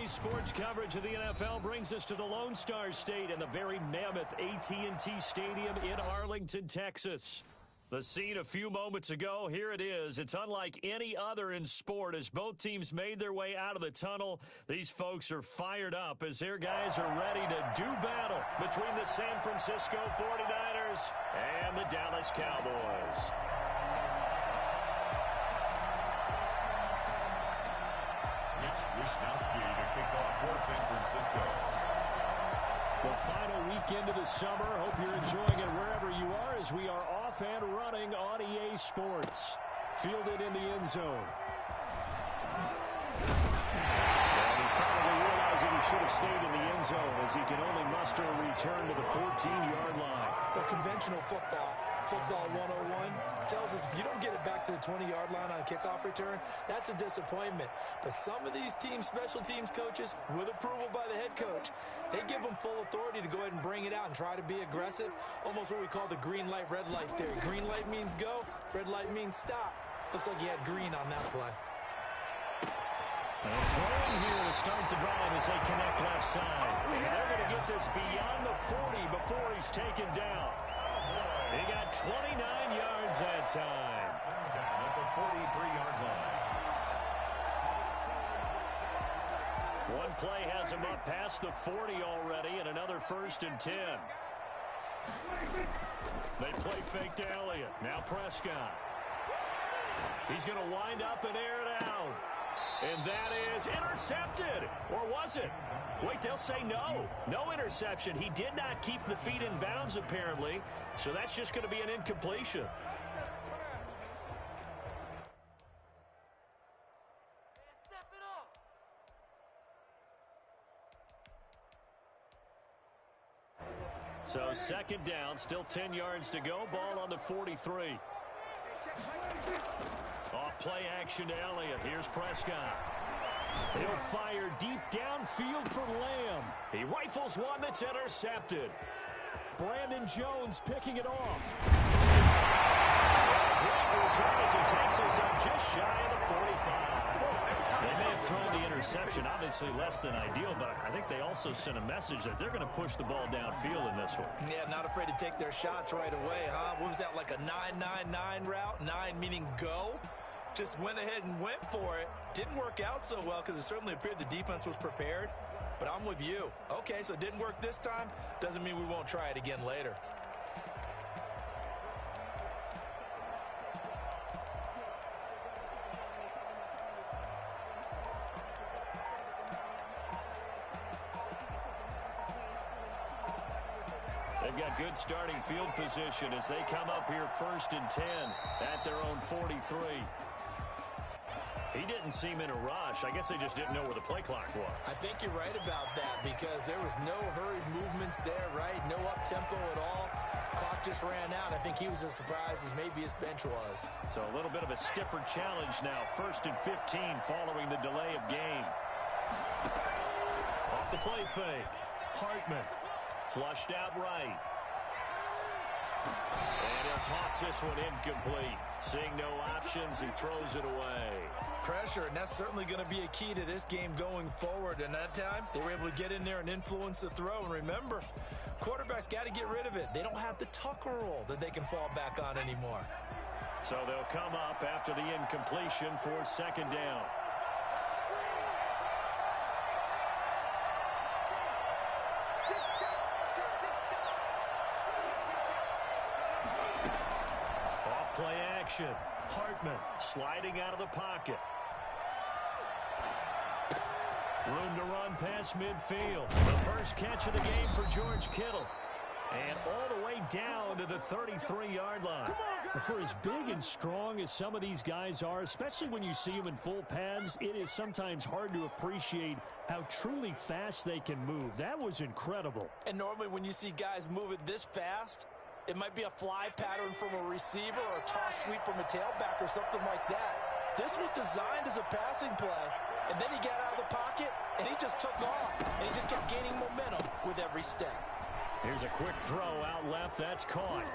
Today's sports coverage of the NFL brings us to the Lone Star State and the very mammoth AT&T Stadium in Arlington, Texas. The scene a few moments ago, here it is. It's unlike any other in sport as both teams made their way out of the tunnel. These folks are fired up as their guys are ready to do battle between the San Francisco 49ers and the Dallas Cowboys. Wishnowsky to kick off for San Francisco. The final weekend of the summer. Hope you're enjoying it wherever you are as we are off and running on EA Sports. Fielded in the end zone. And he's probably realizing he should have stayed in the end zone as he can only muster a return to the 14-yard line. The conventional football 101, tells us if you don't get it back to the 20-yard line on a kickoff return, that's a disappointment. But some of these special teams coaches, with approval by the head coach, they give them full authority to go ahead and bring it out and try to be aggressive, almost what we call the green light, red light theory. Green light means go, red light means stop. Looks like he had green on that play. And throwing here to start the drive as they connect left side. And they're going to get this beyond the 40 before he's taken down. He got 29 yards that time. At the 43-yard line. One play has him up past the 40 already, and another 1st and 10. They play fake to Elliott. Now Prescott. He's going to wind up and air it out. And that is intercepted. Or was it? Wait, they'll say no. No interception. He did not keep the feet in bounds, apparently. So that's just going to be an incompletion. So 2nd down, still 10 yards to go. Ball on the 43. Off play action to Elliott. Here's Prescott. He'll fire deep downfield for Lamb. He rifles one that's intercepted. Brandon Jones picking it off. Great return as he takes us up just shy of the 45. They may have thrown the interception, obviously less than ideal, but I think they also sent a message that they're going to push the ball downfield in this one. Yeah, not afraid to take their shots right away, huh? What was that, like a 9-9-9 route? 9 meaning go? Just went ahead and went for it. Didn't work out so well because it certainly appeared the defense was prepared. But I'm with you. Okay, so it didn't work this time. Doesn't mean we won't try it again later. They've got good starting field position as they come up here 1st and 10 at their own 43. He didn't seem in a rush. I guess they just didn't know where the play clock was. I think you're right about that because there was no hurried movements there, right? No up-tempo at all. Clock just ran out. I think he was as surprised as maybe his bench was. So a little bit of a stiffer challenge now. 1st and 15 following the delay of game. Off the play fake. Hartman. Flushed out right. And he'll toss this one incomplete. Seeing no options, he throws it away. Pressure, and that's certainly going to be a key to this game going forward. And that time, they were able to get in there and influence the throw. And remember, quarterbacks got to get rid of it. They don't have the Tucker rule that they can fall back on anymore. So they'll come up after the incompletion for 2nd down. Play action. Hartman sliding out of the pocket. Room to run past midfield. The first catch of the game for George Kittle. And all the way down to the 33-yard line. For as big and strong as some of these guys are, especially when you see them in full pads, it is sometimes hard to appreciate how truly fast they can move. That was incredible. And normally when you see guys moving this fast, it might be a fly pattern from a receiver or a toss sweep from a tailback or something like that. This was designed as a passing play, and then he got out of the pocket, and he just took off, and he just kept gaining momentum with every step. Here's a quick throw out left. That's caught.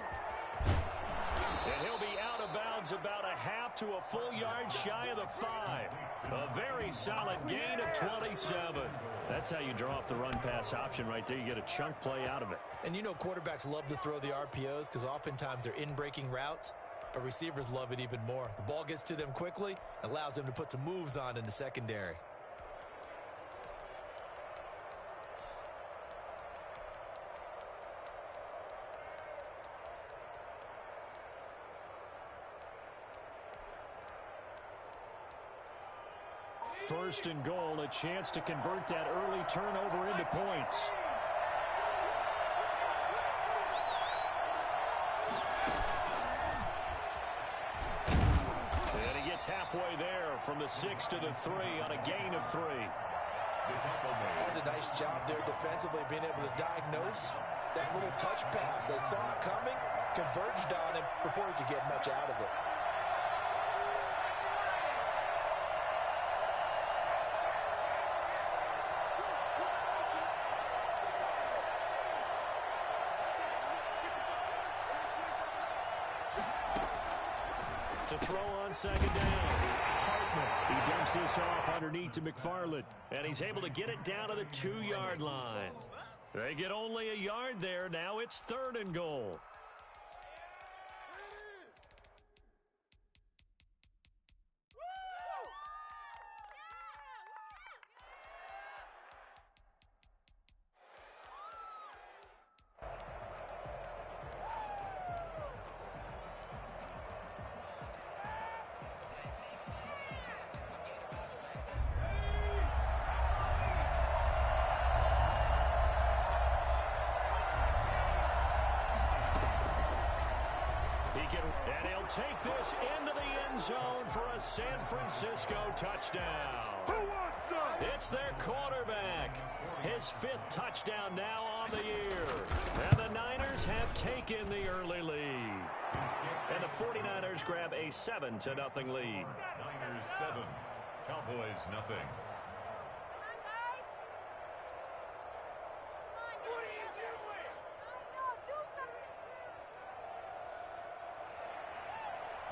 And he'll be out of bounds about a half to a full yard shy of the 5. A very solid gain of 27. That's how you draw up the run-pass option right there. You get a chunk play out of it. And you know quarterbacks love to throw the RPOs because oftentimes they're in-breaking routes, but receivers love it even more. The ball gets to them quickly, allows them to put some moves on in the secondary. First and goal, a chance to convert that early turnover into points. And he gets halfway there from the 6 to the 3 on a gain of 3. That's a nice job there defensively, being able to diagnose that little touch pass. They saw it coming, converged on him before he could get much out of it. To throw on second down. Hartman. He dumps this off underneath to McFarland. And he's able to get it down to the 2-yard line. They get only a yard there. Now it's 3rd and goal. And he'll take this into the end zone for a San Francisco touchdown. Who wants some? It's their quarterback. His 5th touchdown now on the year. And the Niners have taken the early lead. And the 49ers grab a 7-0 lead. Niners 7, Cowboys nothing.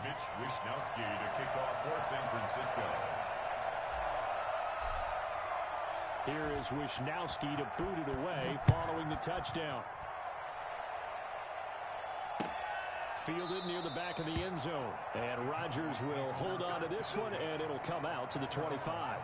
Mitch Wishnowsky to kick off for San Francisco. Here is Wishnowsky to boot it away following the touchdown. Fielded near the back of the end zone. And Rodgers will hold on to this one, and it'll come out to the 25.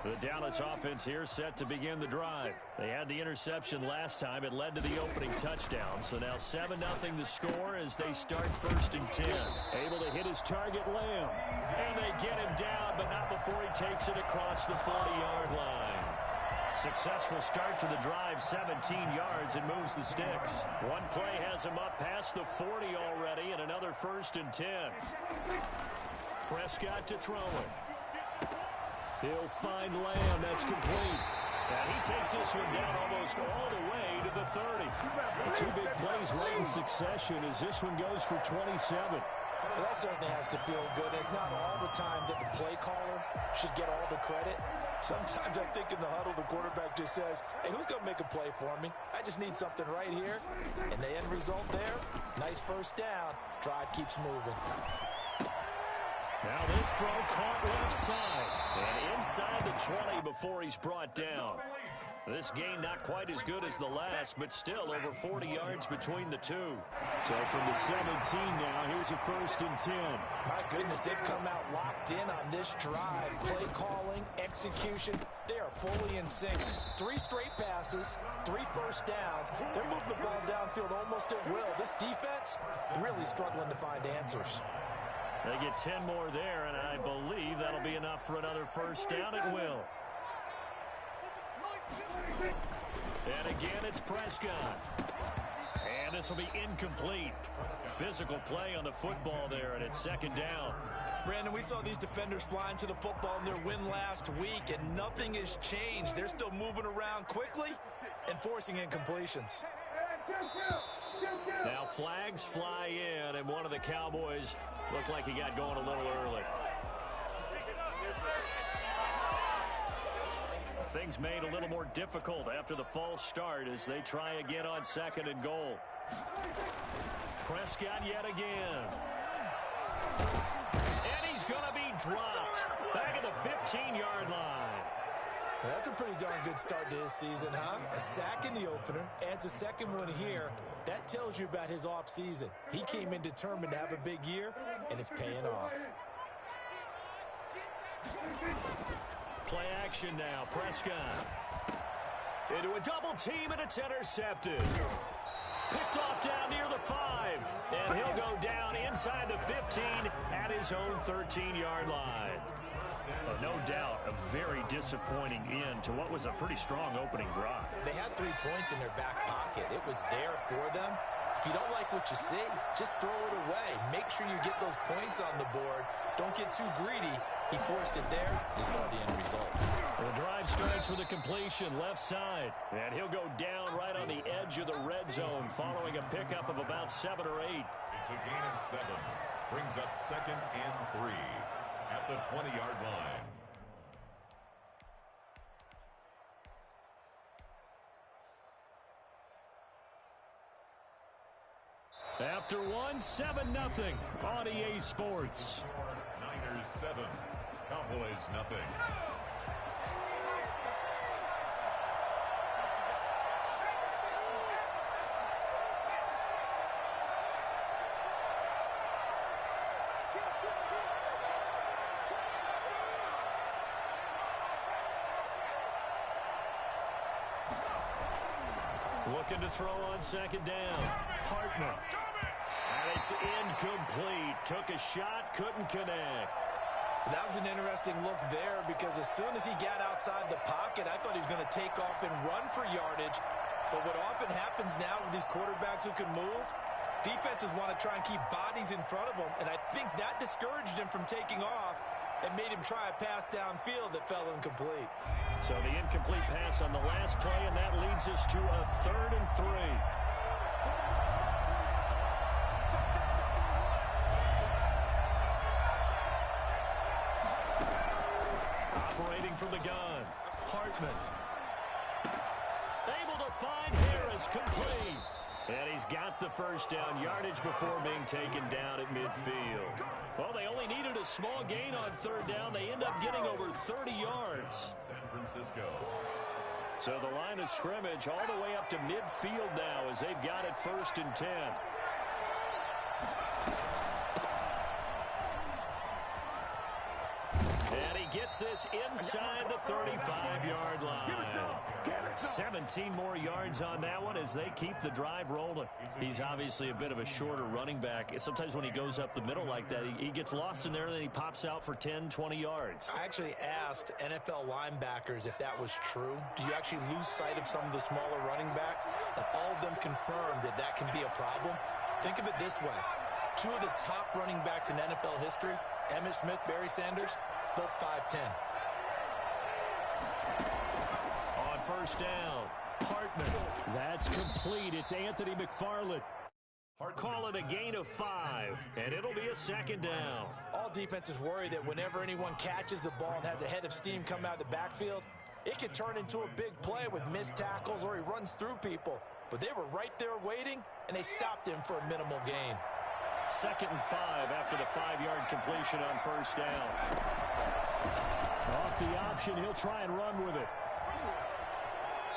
The Dallas offense here set to begin the drive. They had the interception last time. It led to the opening touchdown. So now 7-0 the score as they start 1st and 10. Able to hit his target, Lamb. And they get him down, but not before he takes it across the 40-yard line. Successful start to the drive, 17 yards, and moves the sticks. One play has him up past the 40 already, and another 1st and 10. Prescott to throw it. He'll find Lamb. That's complete. And he takes this one down almost all the way to the 30. 2 big plays right in succession as this one goes for 27. Well, that certainly has to feel good. It's not all the time that the play caller should get all the credit. Sometimes I think in the huddle, the quarterback just says, hey, who's going to make a play for me? I just need something right here. And the end result there, nice 1st down. Drive keeps moving. Now this throw caught left side. And inside the 20 before he's brought down. This gain not quite as good as the last, but still over 40 yards between the two. So from the 17 now, here's a 1st and 10. My goodness, they've come out locked in on this drive. Play calling, execution, they are fully in sync. 3 straight passes, 3 first downs. They're moving the ball downfield almost at will. This defense really struggling to find answers. They get 10 more there, and I believe that'll be enough for another 1st down at will. And again, it's Prescott. And this will be incomplete. Physical play on the football there, and it's 2nd down. Brandon, we saw these defenders flying to the football in their win last week, and nothing has changed. They're still moving around quickly and forcing incompletions. flags fly in, and one of the Cowboys looked like he got going a little early. Things made a little more difficult after the false start as they try again on 2nd and goal. Prescott yet again. And he's going to be dropped back at the 15-yard line. That's a pretty darn good start to his season, huh? A sack in the opener, adds a second one here. That tells you about his offseason. He came in determined to have a big year, and it's paying off. Play action now. Prescott into a double team, and it's intercepted. Picked off down near the 5, and he'll go down inside the 15 at his own 13-yard line. No doubt a very disappointing end to what was a pretty strong opening drive. They had 3 points in their back pocket. It was there for them. If you don't like what you see, just throw it away. Make sure you get those points on the board. Don't get too greedy. He forced it there. You saw the end result. The drive starts with a completion left side. And he'll go down right on the edge of the red zone following a pickup of about 7 or 8. It's a gain of 7. Brings up 2nd and 3 at the 20-yard line. After 7-0 on EA Sports. Niners 7, Cowboys nothing. Looking to throw on 2nd down. Hartman. And it's incomplete. Took a shot, couldn't connect. That was an interesting look there because as soon as he got outside the pocket, I thought he was going to take off and run for yardage. But what often happens now with these quarterbacks who can move, defenses want to try and keep bodies in front of them, and I think that discouraged him from taking off and made him try a pass downfield that fell incomplete. So the incomplete pass on the last play, and that leads us to a 3rd and 3. Operating from the gun, Hartman. Able to find Harris, complete. And he's got the first down yardage before being taken down at midfield. Well, they only needed a small gain on 3rd down. They end up getting over 30 yards. San Francisco. So the line of scrimmage all the way up to midfield now as they've got it 1st and 10. And he gets this inside the 35-yard line. 17 more yards on that one as they keep the drive rolling. He's obviously a bit of a shorter running back. Sometimes when he goes up the middle like that, he gets lost in there and then he pops out for 10, 20 yards. I actually asked NFL linebackers if that was true. Do you actually lose sight of some of the smaller running backs? And all of them confirmed that that can be a problem. Think of it this way. 2 of the top running backs in NFL history, Emmitt Smith, Barry Sanders, both 5'10". On 1st down, Hartman. That's complete. It's Anthony McFarland. Call it a gain of 5, and it'll be a 2nd down. All defenses worry that whenever anyone catches the ball and has a head of steam come out of the backfield, it could turn into a big play with missed tackles or he runs through people. But they were right there waiting, and they stopped him for a minimal gain. 2nd and 5 after the 5-yard completion on 1st down. Off the option, he'll try and run with it.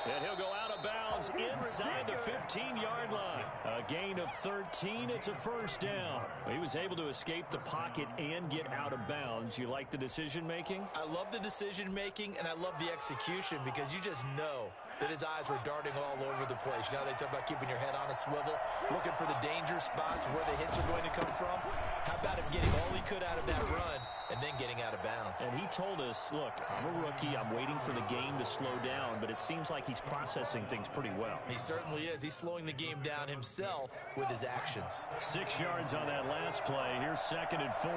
And he'll go out of bounds inside the 15-yard line. A gain of 13. It's a 1st down. He was able to escape the pocket and get out of bounds. You like the decision-making? I love the decision-making, and I love the execution because you just know that his eyes were darting all over the place. You know, they talk about keeping your head on a swivel, looking for the danger spots where the hits are going to come from. How about him getting all he could out of that run and then getting out of bounds? And he told us, look, I'm a rookie. I'm waiting for the game to slow down, but it seems like he's processing things pretty well. He certainly is. He's slowing the game down himself with his actions. 6 yards on that last play. Here's 2nd and 4.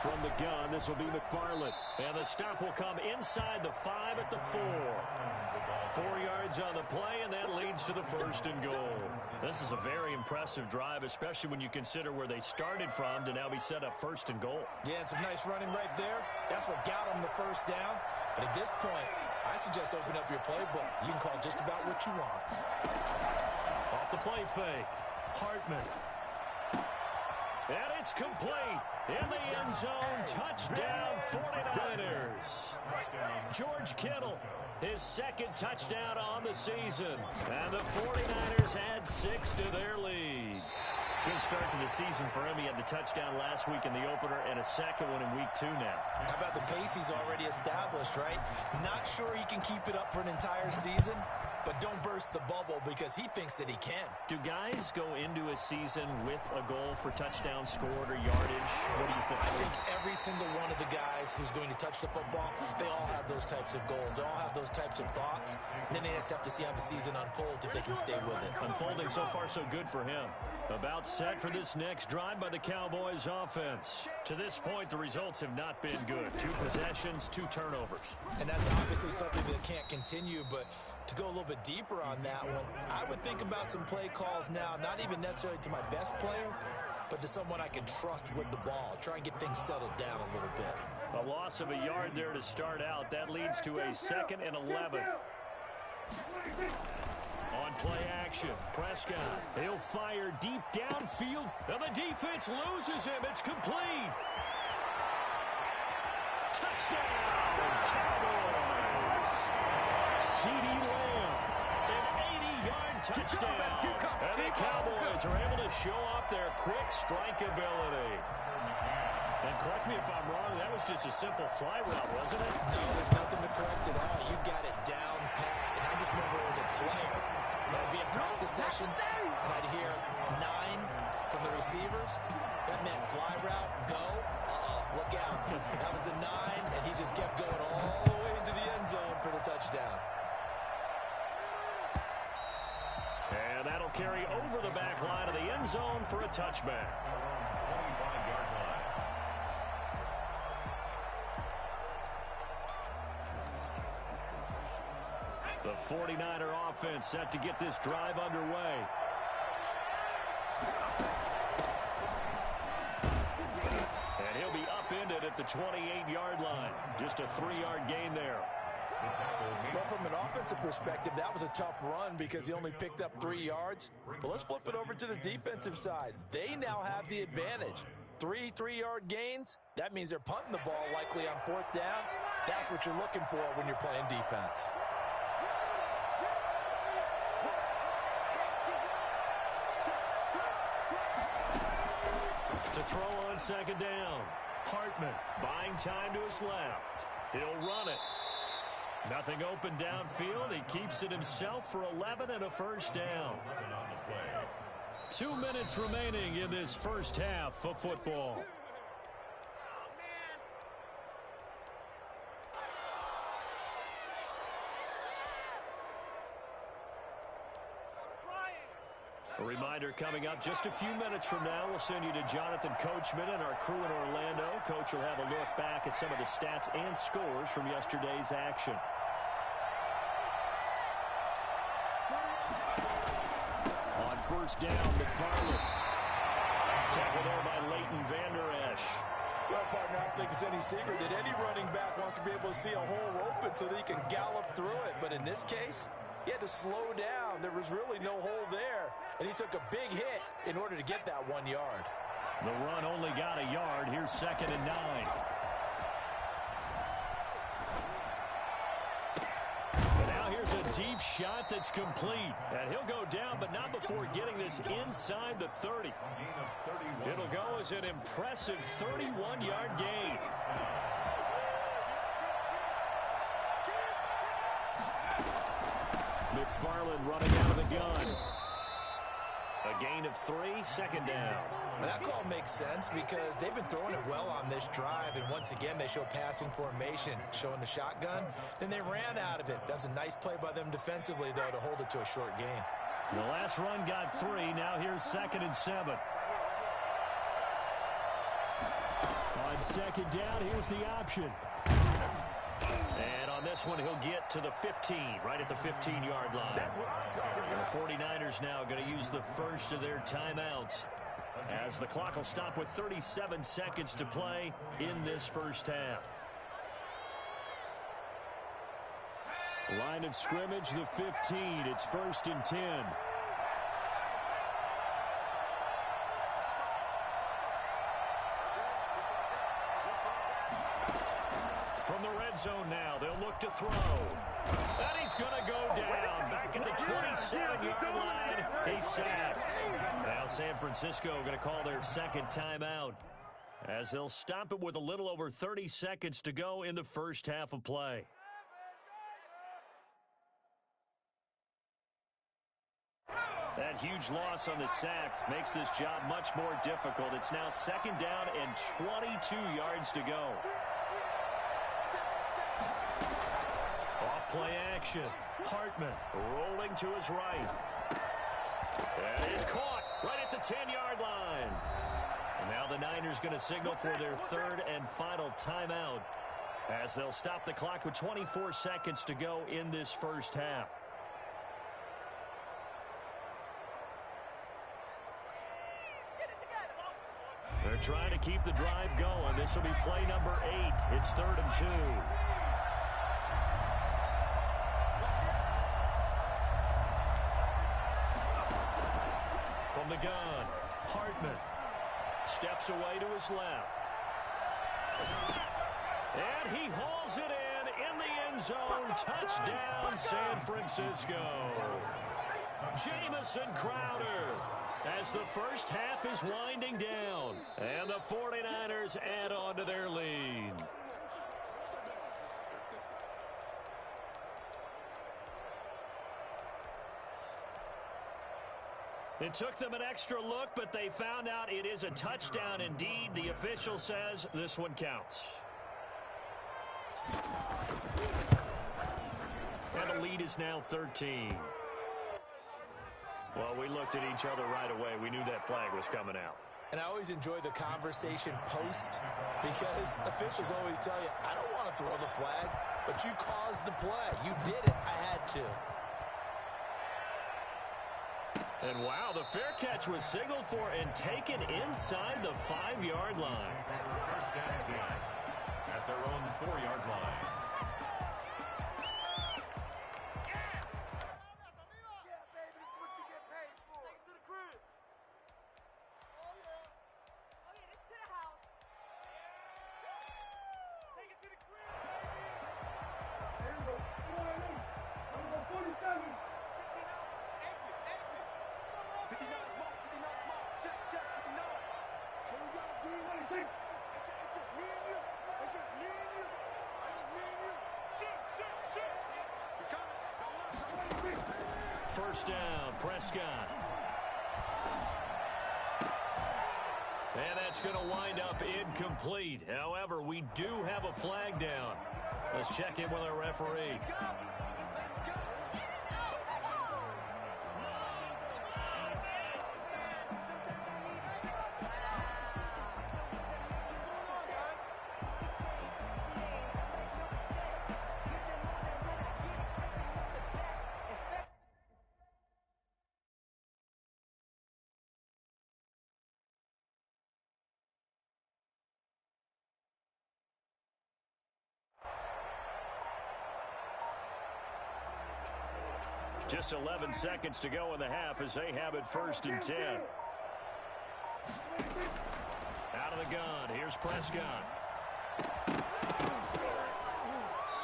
From the gun, this will be McFarland. And the stop will come inside the 5 at the 4. 4 yards on the play, and that leads to the first and goal. This is a very impressive drive, especially when you consider where they started from to now be set up first and goal. Yeah, and some nice running right there. That's what got them the first down. But at this point, I suggest open up your playbook. You can call just about what you want. Off the play fake. Hartman. And it's complete. In the end zone. Touchdown 49ers. George Kittle, his second touchdown on the season. And the 49ers add 6 to their lead. Good start to the season for him. He had the touchdown last week in the opener and a second one in week 2 now. How about the pace he's already established, right? Not sure he can keep it up for an entire season, but don't burst the bubble because he thinks that he can. Do guys go into a season with a goal for touchdown scored or yardage? What do you think? I think every single one of the guys who's going to touch the football, they all have those types of goals. They all have those types of thoughts. And then they just have to see how the season unfolds if they can stay with it. Unfolding so far so good for him. About set for this next drive by the Cowboys offense. To this point, the results have not been good. 2 possessions, 2 turnovers. And that's obviously something that can't continue, but to go a little bit deeper on that one, I would think about some play calls now, not even necessarily to my best player, but to someone I can trust with the ball. Try and get things settled down a little bit. A loss of a yard there to start out. That leads to a 2nd and 11. On play action, Prescott. He'll fire deep downfield, and the defense loses him. It's complete. Touchdown, Cowboys. CeeDee Lamb, an 80-yard touchdown. And the Cowboys are able to show off their quick strike ability. And correct me if I'm wrong, that was just a simple fly route, wasn't it? No, there's nothing to correct at all. You got it down pat. And I just remember as a player, I'd be in practice sessions, and I'd hear 9 from the receivers. That meant fly route, go, look out. That was the 9, and he just kept going all the way into the end zone for the touchdown. And that'll carry over the back line of the end zone for a touchback. 25-yard line. The 49er offense set to get this drive underway. And he'll be upended at the 28-yard line. Just a 3-yard gain there. Well, from an offensive perspective, that was a tough run because he only picked up 3 yards. But let's flip it over to the defensive side. They now have the advantage. 3 3-yard gains, that means they're punting the ball likely on 4th down. That's what you're looking for when you're playing defense. To throw on 2nd down. Hartman buying time to his left. He'll run it. Nothing open downfield. He keeps it himself for 11 and a first down. 2 minutes remaining in this first half of football. A reminder coming up just a few minutes from now, we'll send you to Jonathan Coachman and our crew in Orlando. Coach will have a look back at some of the stats and scores from yesterday's action. On first down, McFarland. Tackled there by Leighton Vander Esch. Well, partner, I don't think it's any secret that any running back wants to be able to see a hole open so that he can gallop through it. But in this case, he had to slow down. There was really no hole there. And he took a big hit in order to get that 1 yard. The run only got a yard. Here's 2nd and 9. And now here's a deep shot that's complete. And he'll go down, but not before getting this inside the 30. It'll go as an impressive 31-yard gain. McFarland running out of the gun. A gain of 3, 2nd down. Well, that call makes sense because they've been throwing it well on this drive, and once again they show passing formation, showing the shotgun. Then they ran out of it. That was a nice play by them defensively, though, to hold it to a short gain. The last run got 3. Now here's 2nd and 7. On 2nd down, here's the option. And on this one, he'll get to the 15, right at the 15-yard line. And the 49ers now going to use the first of their timeouts, as the clock will stop with 37 seconds to play in this first half. Line of scrimmage, the 15. It's 1st and 10. From the red zone now, they'll look to throw. And he's going to go down. Back at the 27-yard line. He's sacked. Now San Francisco going to call their second timeout, as they'll stop it with a little over 30 seconds to go in the first half of play. That huge loss on the sack makes this job much more difficult. It's now 2nd down and 22 yards to go. Off play action. Hartman rolling to his right. That is caught right at the 10-yard line. And now the Niners going to signal for their 3rd and final timeout, as they'll stop the clock with 24 seconds to go in this first half. They're trying to keep the drive going. This will be play number 8. It's 3rd and 2. From the gun, Hartman steps away to his left. And he hauls it in the end zone. Touchdown, San Francisco. Jamison Crowder, as the first half is winding down, and the 49ers add on to their lead. It took them an extra look, but they found out it is a touchdown indeed. The official says this one counts. And the lead is now 13. Well, we looked at each other right away. We knew that flag was coming out. And I always enjoy the conversation post, because officials always tell you, I don't want to throw the flag, but you caused the play. You did it. I had to. And wow, the fair catch was signaled for and taken inside the 5-yard line. 1st and 10 at their own 4-yard line. First down, Prescott. And that's going to wind up incomplete. However, we do have a flag down. Let's check in with our referee. Just 11 seconds to go in the half as they have it 1st and 10. Out of the gun, here's Prescott.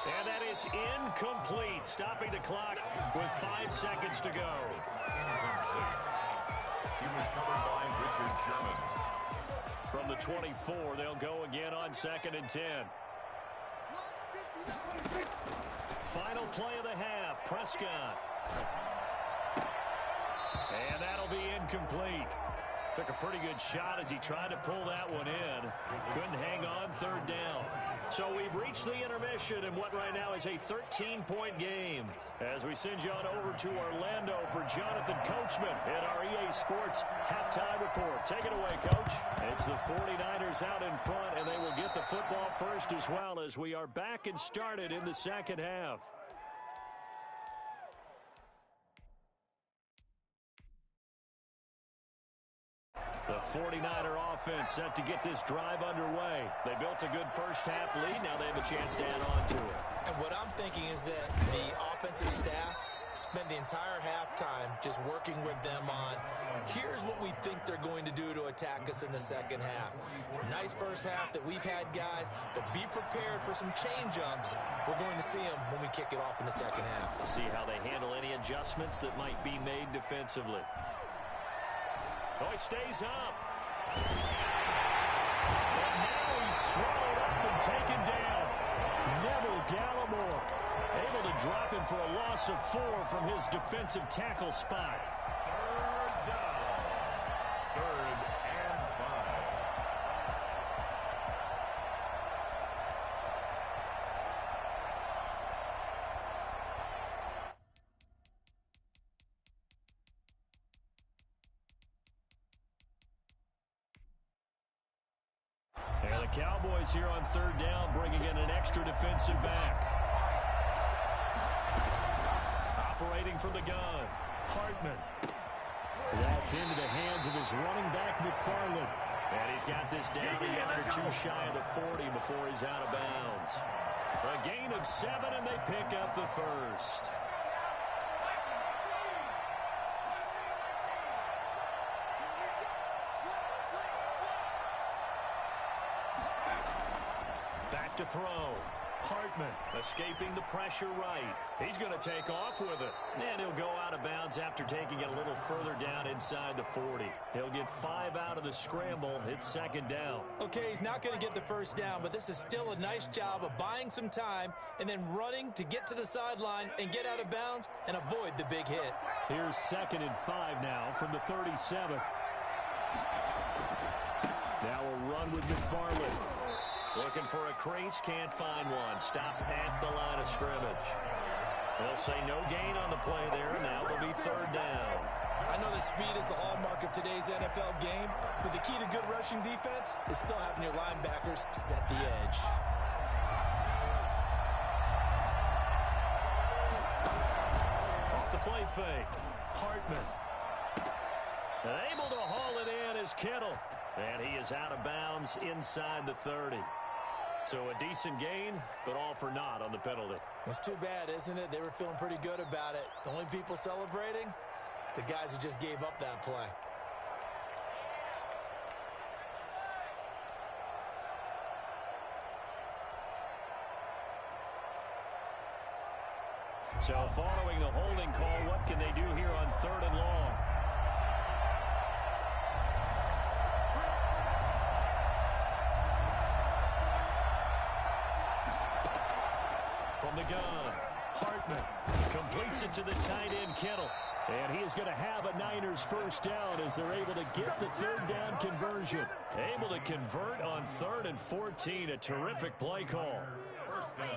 And that is incomplete, stopping the clock with 5 seconds to go. He was covered by Richard Sherman. From the 24, they'll go again on 2nd and 10. Final play of the half, Prescott. And that'll be incomplete. Took a pretty good shot as he tried to pull that one in. Couldn't hang on 3rd down. So we've reached the intermission in what right now is a 13-point game. As we send you on over to Orlando for Jonathan Coachman in our EA Sports halftime report. Take it away, Coach. It's the 49ers out in front, and they will get the football first as well as we are back and started in the second half. The 49er offense set to get this drive underway. They built a good first half lead. Now they have a chance to add on to it. And what I'm thinking is that the offensive staff spent the entire halftime just working with them on, here's what we think they're going to do to attack us in the second half. Nice first half that we've had, guys, but be prepared for some change-ups. We're going to see them when we kick it off in the second half. See how they handle any adjustments that might be made defensively. Oh, he stays up. And now he's swallowed up and taken down. Neville Gallimore able to drop him for a loss of 4 from his defensive tackle spot. Third down. 3rd and 5. And the Cowboys here on 3rd down, bringing in an extra defensive back. Operating from the gun, Hartman. That's into the hands of his running back, McFarland. And he's got this down a yard or 2 shy of the 40 before he's out of bounds. A gain of 7, and they pick up the first. Back to throw. Hartman escaping the pressure right. He's going to take off with it. And he'll go out of bounds after taking it a little further down inside the 40. He'll get 5 out of the scramble. It's 2nd down. Okay, he's not going to get the first down, but this is still a nice job of buying some time and then running to get to the sideline and get out of bounds and avoid the big hit. Here's 2nd and 5 now from the 37. Now a run with McFarland. Looking for a crease, can't find one. Stopped at the line of scrimmage. They'll say no gain on the play there, and now it'll be 3rd down. I know that speed is the hallmark of today's NFL game, but the key to good rushing defense is still having your linebackers set the edge. Off the play fake, Hartman. And able to haul it in is Kittle. And he is out of bounds inside the 30. So a decent gain, but all for naught on the penalty. It's too bad, isn't it? They were feeling pretty good about it. The only people celebrating, the guys who just gave up that play. So following the holding call, what can they do here on 3rd and long? From the gun, Hartman completes it to the tight end, Kittle. And he is going to have a Niners first down as they're able to get the 3rd down conversion. Able to convert on 3rd and 14. A terrific play call. First down.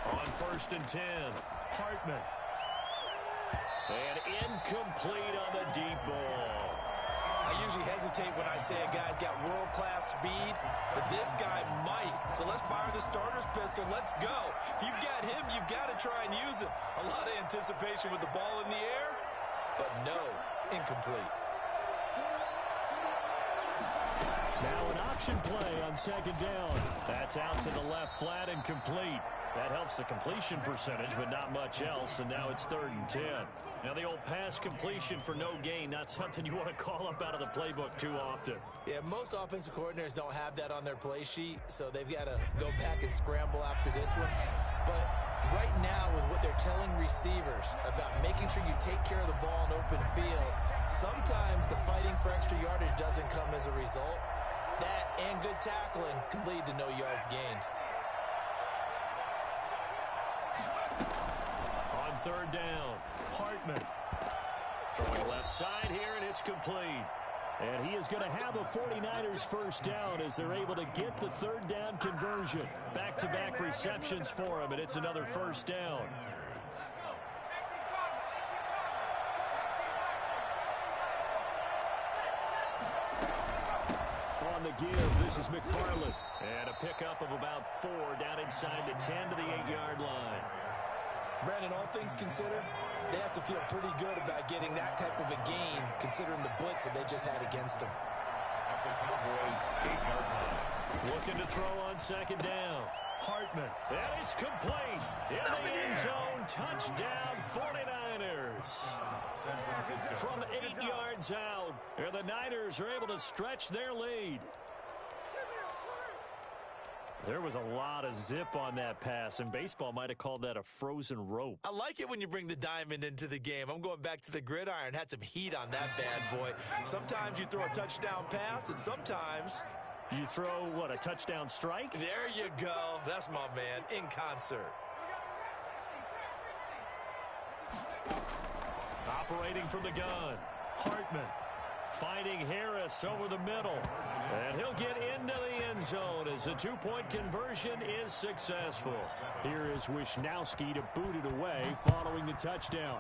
On 1st and 10, Hartman. And incomplete on the deep ball. I usually hesitate when I say a guy's got world-class speed, but this guy might. So let's fire the starter's pistol. Let's go. If you've got him, you've got to try and use him. A lot of anticipation with the ball in the air, but no, incomplete. Now an option play on 2nd down. That's out to the left, flat and complete. That helps the completion percentage, but not much else, and now it's 3rd and 10. Now the old pass completion for no gain, not something you want to call up out of the playbook too often. Yeah, most offensive coordinators don't have that on their play sheet, so they've got to go back and scramble after this one. But right now with what they're telling receivers about making sure you take care of the ball in open field, sometimes the fighting for extra yardage doesn't come as a result. That and good tackling can lead to no yards gained. On third down, Hartman. Throwing left side here, and it's complete. And he is going to have a 49ers first down as they're able to get the third down conversion. Back-to-back receptions for him, and it's another first down. On the give, this is McFarland. And a pickup of about 4 down inside the 10 to the 8-yard line. Brandon, all things considered, they have to feel pretty good about getting that type of a gain, considering the blitz that they just had against them. At the Cowboys' 8-yard line. Looking to throw on second down. Hartman. And it's complete. In the end zone. Touchdown, 49ers. San Francisco. From 8 yards out. And the Niners are able to stretch their lead. There was a lot of zip on that pass, and baseball might have called that a frozen rope. I like it when you bring the diamond into the game. I'm going back to the gridiron. Had some heat on that bad boy. Sometimes you throw a touchdown pass, and sometimes you throw, what, a touchdown strike? There you go. That's my man, in concert. Operating from the gun, Hartman. Finding Harris over the middle. And he'll get into the end zone as the two-point conversion is successful. Here is Wisnowski to boot it away following the touchdown.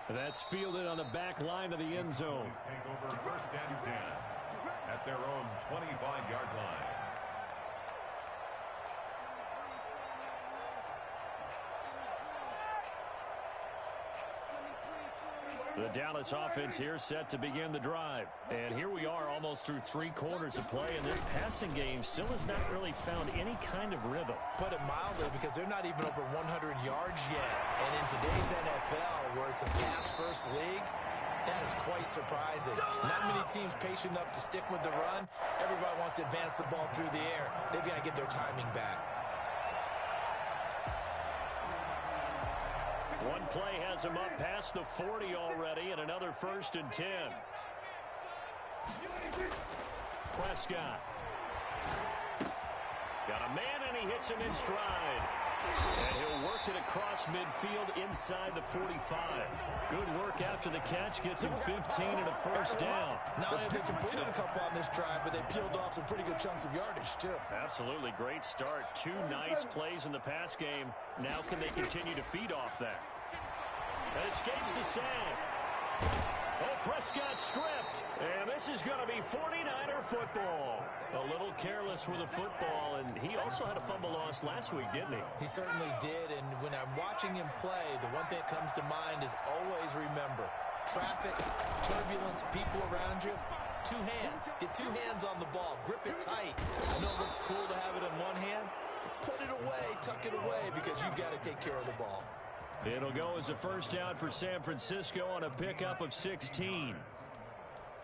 That's fielded on the back line of the end zone. Take over first and 10 at their own 25-yard line. The Dallas offense here set to begin the drive. And here we are almost through 3 quarters of play, and this passing game still has not really found any kind of rhythm. Put it mildly, because they're not even over 100 yards yet. And in today's NFL, where it's a pass-first league, that is quite surprising. Not many teams patient enough to stick with the run. Everybody wants to advance the ball through the air. They've got to get their timing back. One play has him up past the 40 already, and another 1st and 10. Prescott. Got a man, and he hits him in stride. And he'll work it across midfield inside the 45. Good work after the catch. Gets him 15 and a first down. Not only have they completed a couple on this drive, but they peeled off some pretty good chunks of yardage, too. Absolutely great start. 2 nice plays in the pass game. Now can they continue to feed off that? And escapes the sack. Oh, Prescott stripped. And this is going to be 49er football. A little careless with a football, and he also had a fumble loss last week, didn't he? He certainly did, and when I'm watching him play, the one thing that comes to mind is always remember, traffic, turbulence, people around you, 2 hands. Get 2 hands on the ball. Grip it tight. I know it looks cool to have it in one hand, but put it away, tuck it away, because you've got to take care of the ball. It'll go as a first down for San Francisco on a pickup of 16.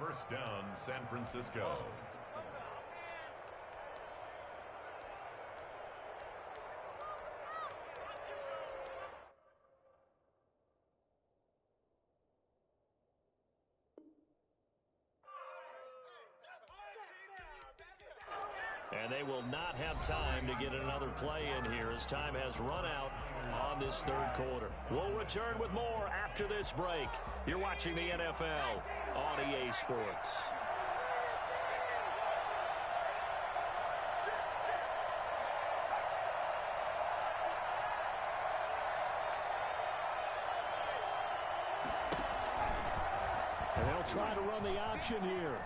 First down, San Francisco. And they will not have time to get another play in here as time has run out on this 3rd quarter. We'll return with more after this break. You're watching the NFL on EA Sports. And they'll try to run the option here.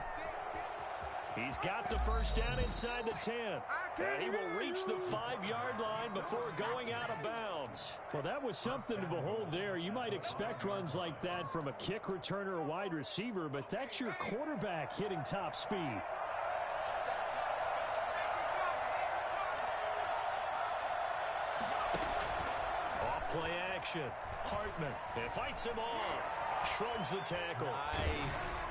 He's got the first down inside the 10. And he will reach the 5-yard line before going out of bounds. Well, that was something to behold there. You might expect runs like that from a kick returner or wide receiver, but that's your quarterback hitting top speed. Off play action. Hartman. It fights him off. Shrugs the tackle. Nice.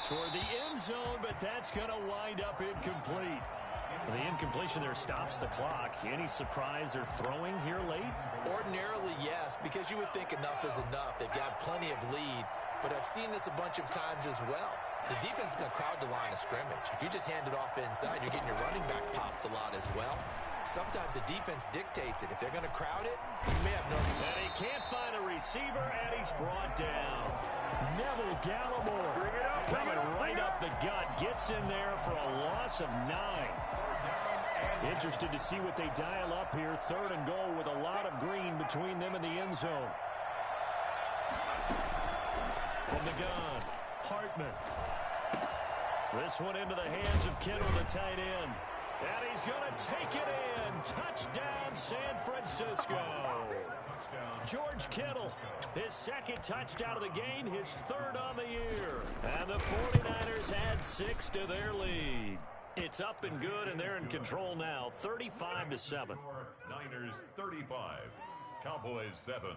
Toward the end zone, but that's going to wind up incomplete. The incompletion there stops the clock. Any surprise they're throwing here late? Ordinarily, yes, because you would think enough is enough. They've got plenty of lead, but I've seen this a bunch of times as well. The defense is going to crowd the line of scrimmage. If you just hand it off inside, you're getting your running back popped a lot as well. Sometimes the defense dictates it. If they're going to crowd it, you may have no... And he can't find a receiver, and he's brought down. Neville Gallimore coming right up the gut. Gets in there for a loss of 9. Interested to see what they dial up here. 3rd and goal with a lot of green between them and the end zone. From the gun, Hartman. This one into the hands of Kittle, the tight end. And he's going to take it in. Touchdown, San Francisco. George Kittle, his 2nd touchdown of the game, his 3rd on the year. And the 49ers add 6 to their lead. It's up and good, and they're in control now, 35-7. Niners 35, Cowboys 7.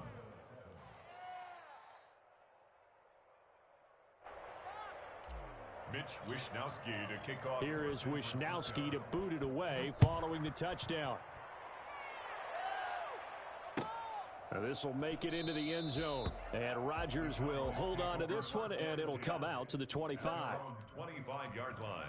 Mitch Wishnowsky to kick off. Here is Wishnowsky to boot it away following the touchdown. Now this will make it into the end zone. And Rodgers will hold on to this one, and it'll come out to the 25. 25-yard line.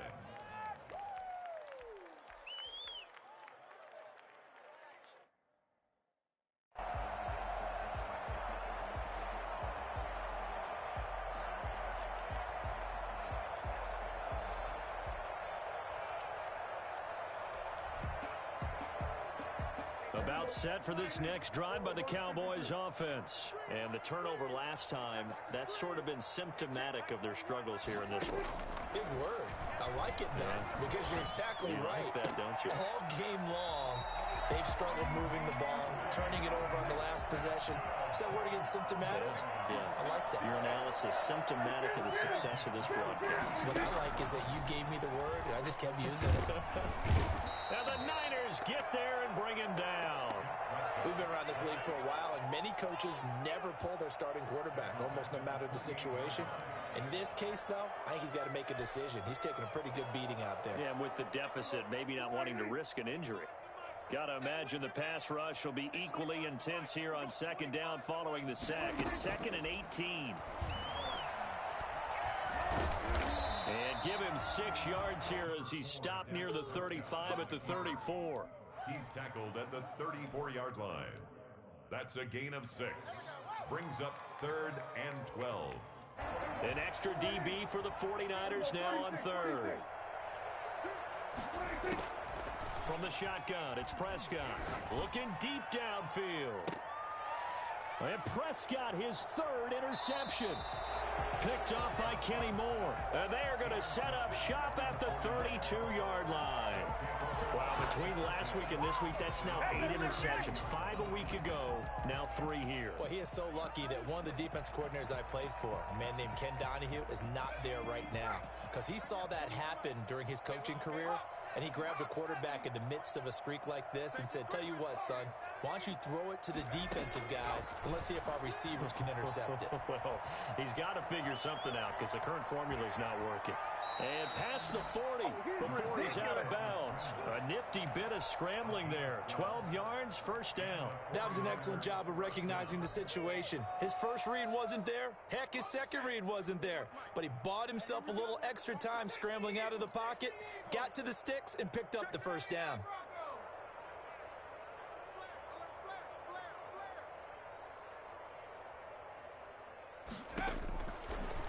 About set for this next drive by the Cowboys offense. And the turnover last time, that's sort of been symptomatic of their struggles here in this one. Big word. I like it, though, because you're exactly right. Like that, don't you? All game long, they've struggled moving the ball, turning it over on the last possession. Is that word again, symptomatic? Yeah. I like that. Your analysis, symptomatic of the success of this broadcast. What I like is that you gave me the word, and I just kept using it. And the Niners get there and bring him down. We've been around this league for a while, and many coaches never pull their starting quarterback, almost no matter the situation. In this case, though, I think he's got to make a decision. He's taking a pretty good beating out there. Yeah, and with the deficit, maybe not wanting to risk an injury. Got to imagine the pass rush will be equally intense here on 2nd down following the sack. It's 2nd and 18. And give him 6 yards here as he stopped near the 35 at the 34. He's tackled at the 34-yard line. That's a gain of 6. Brings up 3rd and 12. An extra DB for the 49ers now on 3rd. From the shotgun, it's Prescott. Looking deep downfield. And Prescott, his 3rd interception. Picked up by Kenny Moore. And they are going to set up shop at the 32-yard line. Wow, between last week and this week, that's now 8 interceptions. 5 a week ago, now 3 here. Well, he is so lucky that one of the defense coordinators I played for, a man named Ken Donahue, is not there right now. Because he saw that happen during his coaching career, and he grabbed a quarterback in the midst of a streak like this and said, tell you what, son, why don't you throw it to the defensive guys, and let's see if our receivers can intercept it. Well, he's got to figure something out because the current formula is not working. And past the 40 before he's out of bounds. A nifty bit of scrambling there. 12 yards, 1st down. That was an excellent job of recognizing the situation. His first read wasn't there. Heck, his second read wasn't there. But he bought himself a little extra time scrambling out of the pocket, got to the sticks, and picked up the 1st down.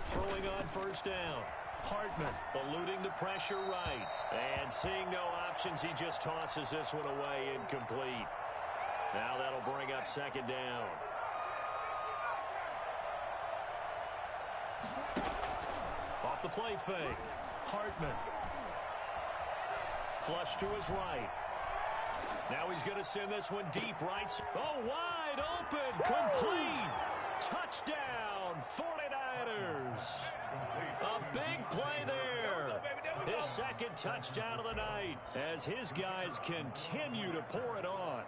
Throwing on 1st down. Hartman eluding the pressure right. And seeing no options, he just tosses this one away incomplete. Now that'll bring up 2nd down. Off the play fake. Hartman. Flush to his right. Now he's going to send this one deep right. Oh, wide open. Complete. Touchdown, 49ers. A big play there. His second touchdown of the night as his guys continue to pour it on.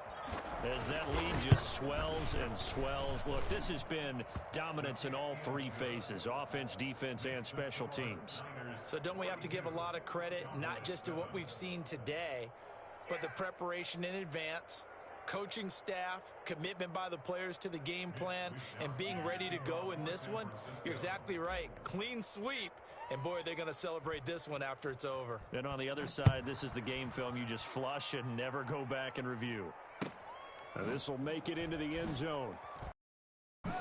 As that lead just swells and swells. Look, this has been dominance in all three phases, offense, defense, and special teams. So don't we have to give a lot of credit, not just to what we've seen today, but the preparation in advance, coaching staff, commitment by the players to the game plan, and being ready to go in this one? You're exactly right. Clean sweep. And, boy, they're going to celebrate this one after it's over. And on the other side, this is the game film you just flush and never go back and review. Now this will make it into the end zone. And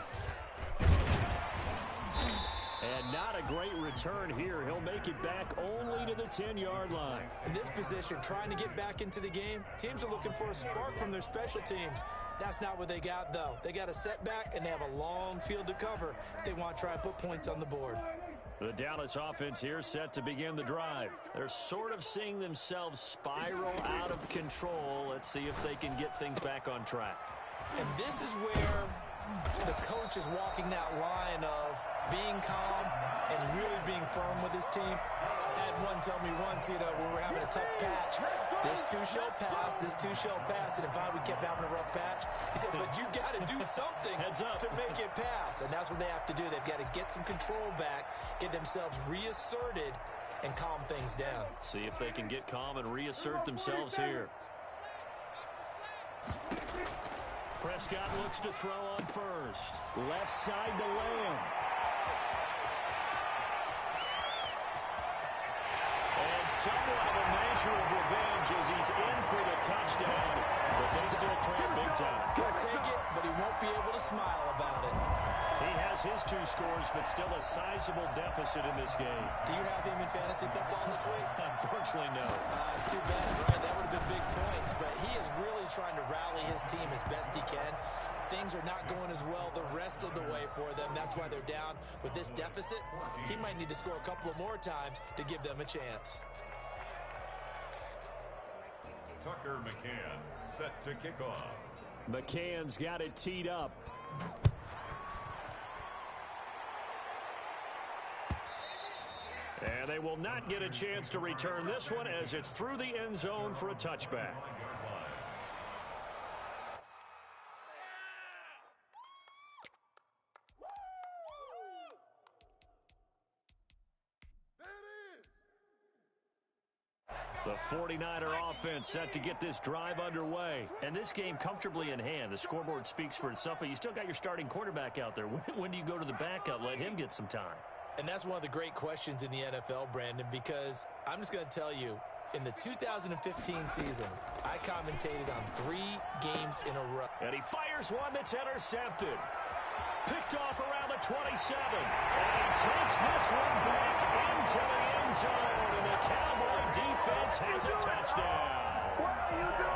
not a great return here. He'll make it back only to the 10-yard line. In this position, trying to get back into the game, teams are looking for a spark from their special teams. That's not what they got, though. They got a setback, and they have a long field to cover if they want to try and put points on the board. The Dallas offense here set to begin the drive. They're sort of seeing themselves spiral out of control. Let's see if they can get things back on track. And this is where the coach is walking that line of being calm and really being firm with his team. Had one tell me once, when we're having a tough patch, this too shall pass, this too shall pass. And if we kept having a rough patch, he said, but you got to do something to make it pass. And that's what they have to do. They've got to get some control back, get themselves reasserted, and calm things down. See if they can get calm and reassert themselves here. Prescott looks to throw on first. Left side to Lamb. And somewhat of a measure of revenge as he's in for the touchdown. But they still trail big time. He'll take it, but he won't be able to smile about it. He has his 2 scores, but still a sizable deficit in this game. Do you have him in fantasy football this week? Unfortunately, no. It's too bad, right? That would have been big points. But he is really trying to rally his team as best he can. Things are not going as well the rest of the way for them. That's why they're down with this deficit. He might need to score a couple of more times to give them a chance. Tucker McCann set to kick off. McCann's got it teed up. And they will not get a chance to return this one as it's through the end zone for a touchback. The 49er offense set to get this drive underway. And this game comfortably in hand. The scoreboard speaks for itself, but you still got your starting quarterback out there. When do you go to the backup? Let him get some time. And that's one of the great questions in the NFL, Brandon, because I'm just going to tell you, in the 2015 season, I commentated on 3 games in a row. And he fires one that's intercepted. Picked off around the 27. And he takes this one back into the end zone. And the Cowboy defense has a touchdown. What are you doing?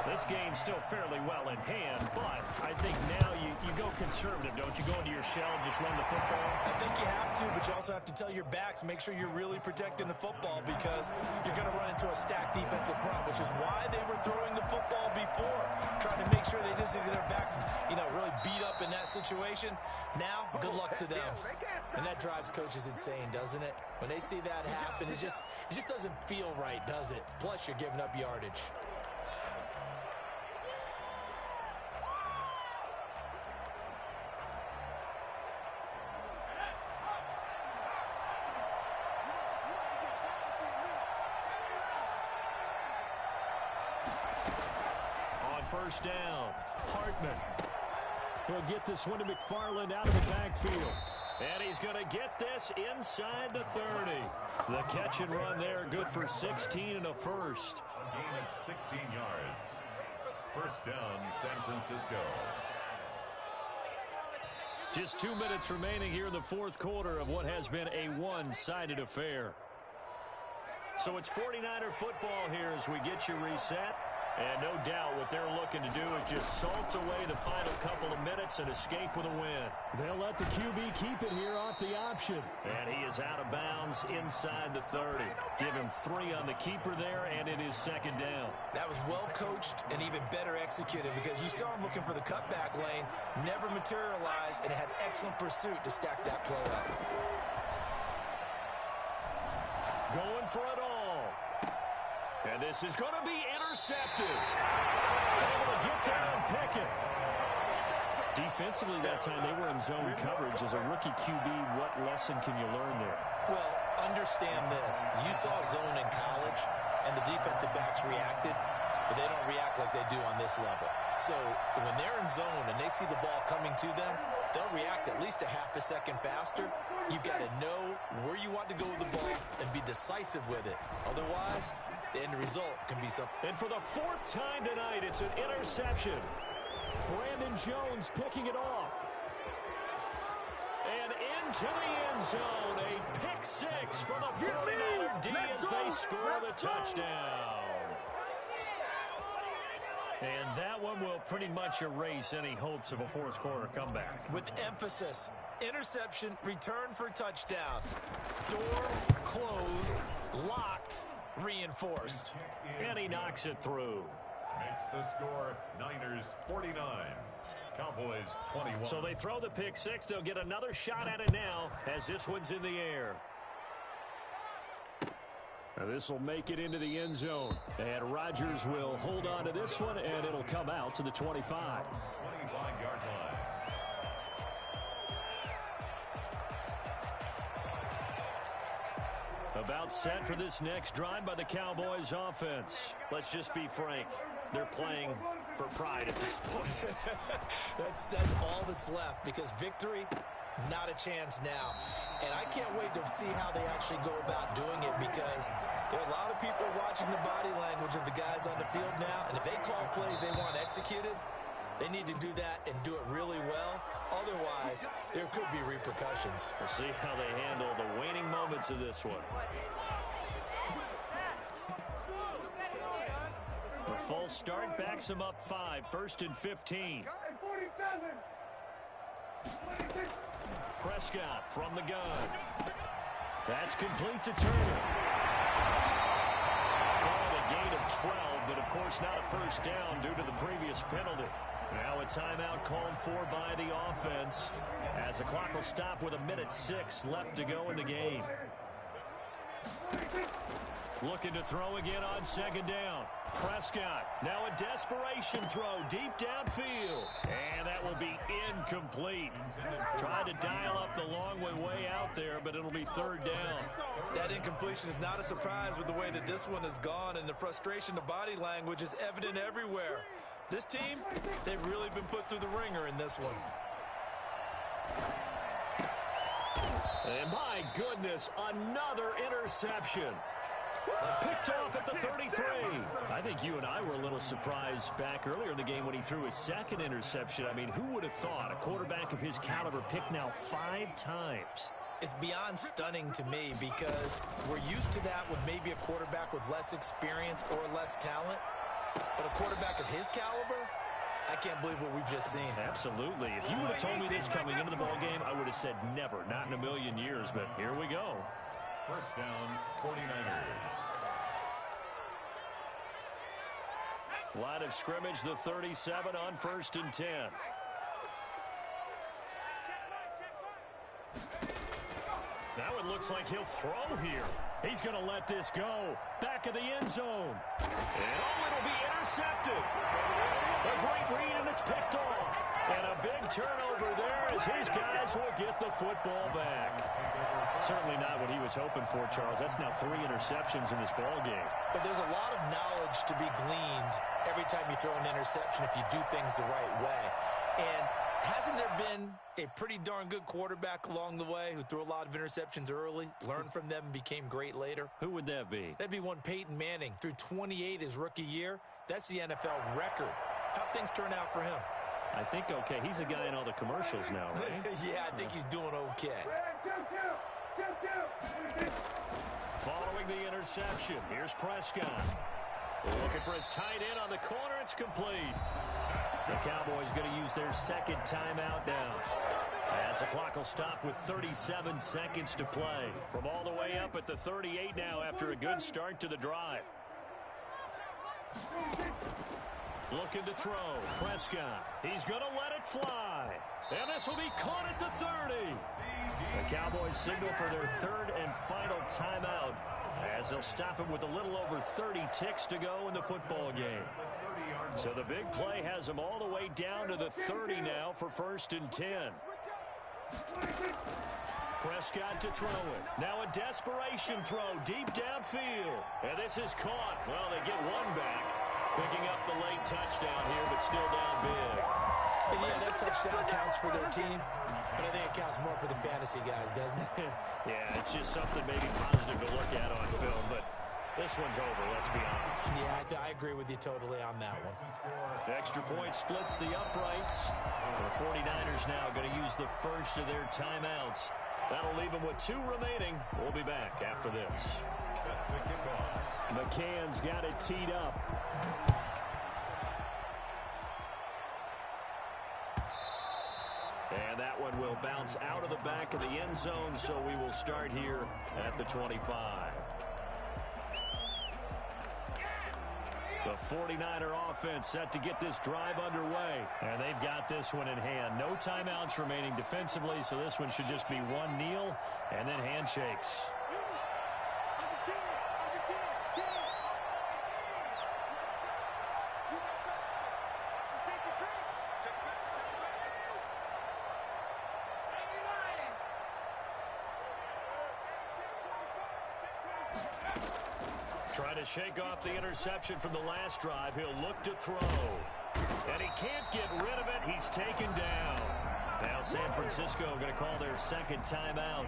This game's still fairly well in hand, but I think now you go conservative, don't you? Go into your shell and just run the football? I think you have to, but you also have to tell your backs, make sure you're really protecting the football because you're going to run into a stacked defensive front, which is why they were throwing the football before, trying to make sure they just get their backs, really beat up in that situation. Now, good luck to them. And that drives coaches insane, doesn't it? When they see that happen, it just doesn't feel right, does it? Plus, you're giving up yardage. First down, Hartman. He'll get this one to McFarland out of the backfield. And he's going to get this inside the 30. The catch and run there, good for 16 and a first. A gain of 16 yards. First down, San Francisco. Just 2 minutes remaining here in the fourth quarter of what has been a one-sided affair. So it's 49er football here as we get you reset. And no doubt what they're looking to do is just salt away the final couple of minutes and escape with a win. They'll let the QB keep it here off the option. And he is out of bounds inside the 30. Give him 3 on the keeper there, and it is second down. That was well coached and even better executed because you saw him looking for the cutback lane, never materialized, and had excellent pursuit to stack that play up. for it all. And this is going to be intercepted. Able to get there and pick it. Defensively that time, they were in zone coverage. As a rookie QB, what lesson can you learn there? Well, understand this. You saw zone in college, and the defensive backs reacted, but they don't react like they do on this level. So when they're in zone and they see the ball coming to them, they'll react at least a half a second faster. You've got to know where you want to go with the ball and be decisive with it. Otherwise, the end result can be something. And for the fourth time tonight, it's an interception. Brandon Jones picking it off. And into the end zone, a pick six for the 49er D as they score the touchdown. And that one will pretty much erase any hopes of a fourth quarter comeback. With emphasis, interception, return for touchdown. Door closed, locked, reinforced. And he knocks it through. Makes the score Niners 49, Cowboys 21. So they throw the pick six. They'll get another shot at it now as this one's in the air. Now this will make it into the end zone. And Rodgers will hold on to this one, and it'll come out to the 25. 25-yard line. About set for this next drive by the Cowboys offense. Let's just be frank. They're playing for pride at this point. That's all that's left, because victory, not a chance now. And I can't wait to see how they actually go about doing it, because there are a lot of people watching the body language of the guys on the field now, and if they call plays they want executed, they need to do that and do it really well. Otherwise, there could be repercussions. We'll see how they handle the waning moments of this one. The false start backs him up 5, 1st and 15. Prescott from the gun. That's complete to Turner. Called a gain of 12, but of course not a first down due to the previous penalty. Now a timeout called for by the offense as the clock will stop with 1:06 left to go in the game. Looking to throw again on second down. Prescott, now a desperation throw deep downfield. And that will be incomplete. Tried to dial up the long way out there, but it'll be third down. That incompletion is not a surprise with the way that this one has gone, and the frustration, the body language is evident everywhere. This team, they've really been put through the ringer in this one. And my goodness, another interception. Picked off at the 33. I think you and I were a little surprised back earlier in the game when he threw his second interception. I mean, who would have thought a quarterback of his caliber picked now 5 times? It's beyond stunning to me, because we're used to that with maybe a quarterback with less experience or less talent. But a quarterback of his caliber, I can't believe what we've just seen. Absolutely. If you would have told me this coming into the ballgame, I would have said never, not in a million years. But here we go. First down, 49ers. Line of scrimmage, the 37 on 1st and 10. Now it looks like he'll throw here. He's going to let this go. Back of the end zone. And it'll be intercepted. A great read, and it's picked off. And a big turnover there as his guys will get the football back. Certainly not what he was hoping for, Charles. That's now 3 interceptions in this ball game. But there's a lot of knowledge to be gleaned every time you throw an interception if you do things the right way. And hasn't there been a pretty darn good quarterback along the way who threw a lot of interceptions early, learned from them, and became great later? Who would that be? That'd be one Peyton Manning. Threw 28 his rookie year. That's the NFL record. How'd things turn out for him? I think okay. He's a guy in all the commercials now, right? Yeah, I think he's doing okay. Following the interception, here's Prescott. Looking for his tight end on the corner. It's complete. The Cowboys going to use their second timeout now, as the clock will stop with 37 seconds to play. From all the way up at the 38 now after a good start to the drive. Looking to throw. Prescott. He's going to let it fly. And this will be caught at the 30. The Cowboys signal for their third and final timeout as they'll stop him with a little over 30 ticks to go in the football game. So the big play has him all the way down to the 30 now for 1st and 10. Prescott to throw it. Now a desperation throw deep downfield. And this is caught. Well, they get one back. Picking up the late touchdown here, but still down big. And yeah, that touchdown counts for their team, but I think it counts more for the fantasy guys, doesn't it? Yeah, it's just something maybe positive to look at on film, but this one's over, let's be honest. Yeah, I agree with you totally on that one. Extra point splits the uprights. The 49ers now going to use the first of their timeouts. That'll leave them with 2 remaining. We'll be back after this. McCann's got it teed up. And that one will bounce out of the back of the end zone, so we will start here at the 25. The 49er offense set to get this drive underway. And they've got this one in hand. No timeouts remaining defensively, so this one should just be one kneel and then handshakes. Trying to shake off the interception from the last drive. He'll look to throw. And he can't get rid of it. He's taken down. Now San Francisco going to call their second timeout.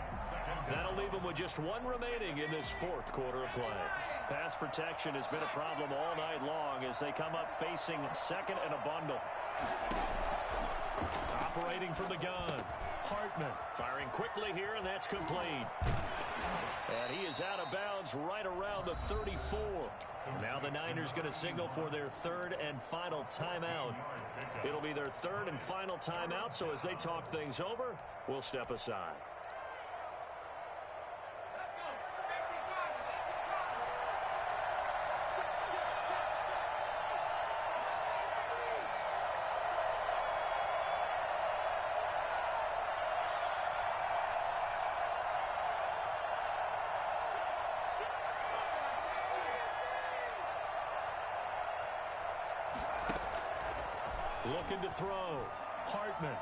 That'll leave them with just 1 remaining in this 4th quarter of play. Pass protection has been a problem all night long as they come up facing 2nd and a bundle. Operating from the gun. Hartman firing quickly here, and that's complete. And he is out of bounds right around the 34. Now the Niners going to signal for their 3rd and final timeout. It'll be their 3rd and final timeout, so as they talk things over, we'll step aside. Looking to throw. Hartman.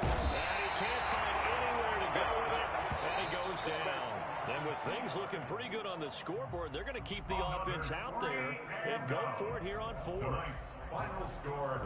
And he can't find anywhere to go with it. And he goes down. And with things looking pretty good on the scoreboard, they're going to keep the offense out there and go for it here on 4th. Final score.